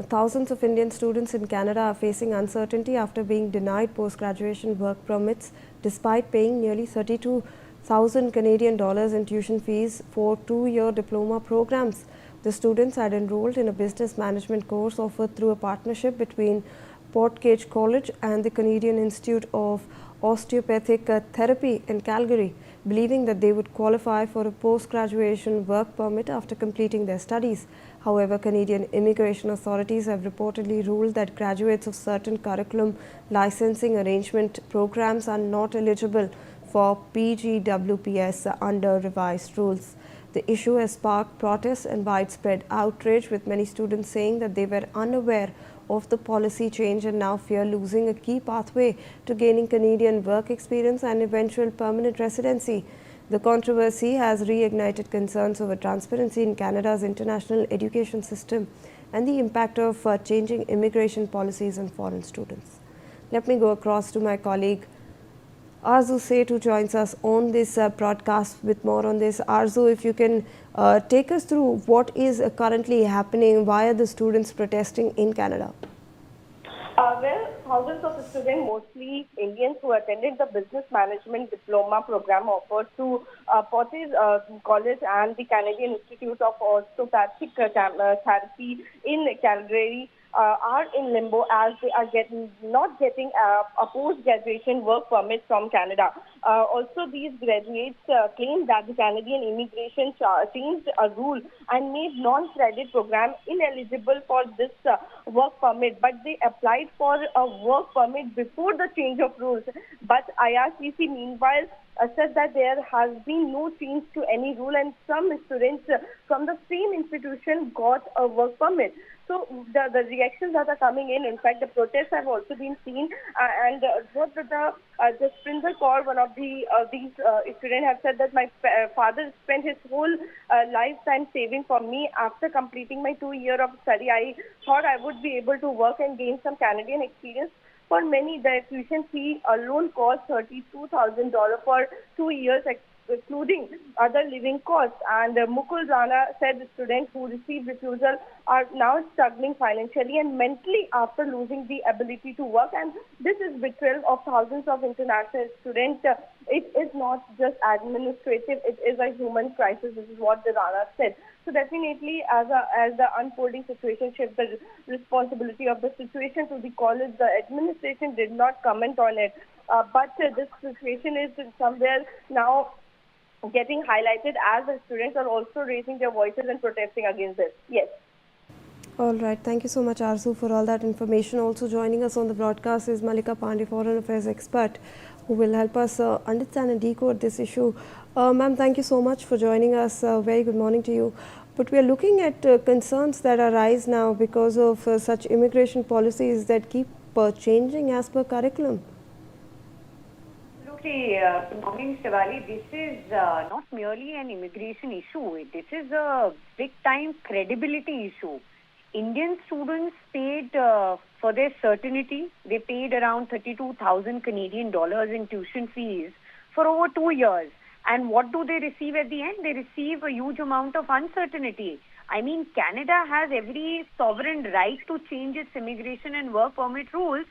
Thousands of Indian students in Canada are facing uncertainty after being denied post-graduation work permits despite paying nearly 32,000 Canadian dollars in tuition fees for two-year diploma programs. The students had enrolled in a business management course offered through a partnership between Portgage College and the Canadian Institute of Osteopathic Therapy in Calgary, believing that they would qualify for a post-graduation work permit after completing their studies. However, Canadian immigration authorities have reportedly ruled that graduates of certain curriculum licensing arrangement programs are not eligible for PGWPs under revised rules. The issue has sparked protests and widespread outrage, with many students saying that they were unaware of the policy change and now fear losing a key pathway to gaining Canadian work experience and eventual permanent residency. The controversy has reignited concerns over transparency in Canada's international education system and the impact of changing immigration policies on foreign students. Let me go across to my colleague Arzu Seth, who joins us on this broadcast with more on this. Arzu, if you can take us through what is currently happening, why are the students protesting in Canada? Well, thousands of students, mostly Indians, who attended the business management diploma program offered to Portage College and the Canadian Institute of Osteopathic Therapy in Calgary, are in limbo as they are not getting a post-graduation work permit from Canada. Also, these graduates claim that the Canadian immigration changed a rule and made non-credit program ineligible for this work permit, but they applied for a work permit before the change of rules. But IRCC, meanwhile, said that there has been no change to any rule, and some students from the same institution got a work permit. So the reactions that are coming in fact, the protests have also been seen, and what the Springer Kaur, one of these students, have said that my father spent his whole lifetime saving for me. After completing my 2 years of study, I thought I would be able to work and gain some Canadian experience. For many, the tuition fee alone costs $32,000 for 2 years, excluding other living costs. And Mukul Rana said the students who received refusal are now struggling financially and mentally after losing the ability to work. And this is betrayal of thousands of international students. It is not just administrative; it is a human crisis. This is what the Rana said. So definitely, as the unfolding situation shifts the responsibility of the situation to the college, the administration did not comment on it. But this situation is somewhere now getting highlighted as the students are also raising their voices and protesting against this. Yes. All right. Thank you so much, Arzu, for all that information. Also joining us on the broadcast is Malika Pandey, Foreign Affairs expert, who will help us understand and decode this issue. Ma'am, thank you so much for joining us. Very good morning to you. But we are looking at concerns that arise now because of such immigration policies that keep changing as per curriculum. Good morning, Shivali. This is not merely an immigration issue. This is a big-time credibility issue. Indian students paid for their certainty. They paid around 32,000 Canadian dollars in tuition fees for over 2 years. And what do they receive at the end? They receive a huge amount of uncertainty. I mean, Canada has every sovereign right to change its immigration and work permit rules.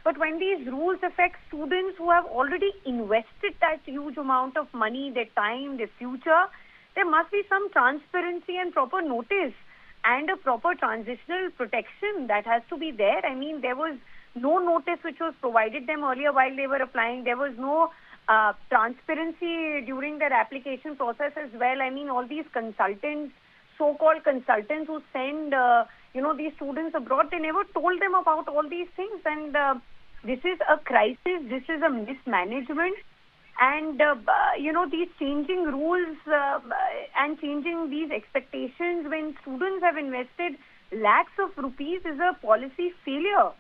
But when these rules affect students who have already invested that huge amount of money, their time, their future, there must be some transparency and proper notice and a proper transitional protection that has to be there. I mean, there was no notice which was provided them earlier while they were applying. There was no transparency during their application process as well. I mean, all these consultants, so-called consultants who send, these students abroad, they never told them about all these things. And this is a crisis. This is a mismanagement. And, these changing rules and changing these expectations when students have invested lakhs of rupees is a policy failure.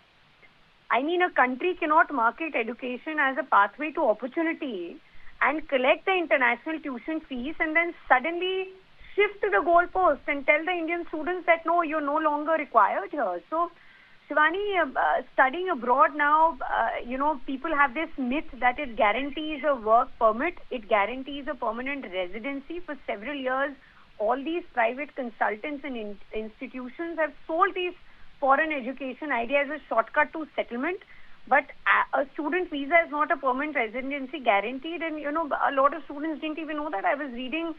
I mean, a country cannot market education as a pathway to opportunity and collect the international tuition fees and then suddenly shift the goalpost and tell the Indian students that, no, you're no longer required here. So, Shivani, studying abroad now, people have this myth that it guarantees a work permit, it guarantees a permanent residency for several years. All these private consultants and institutions have sold these foreign education idea as a shortcut to settlement. But a student visa is not a permanent residency guaranteed, and a lot of students didn't even know that. I was reading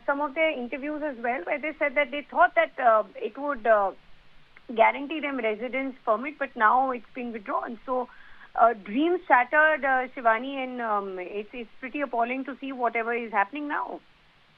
some of their interviews as well, where they said that they thought that it would guarantee them residence permit, but now it's been withdrawn. So dreams shattered, Shivani, and it's pretty appalling to see whatever is happening now.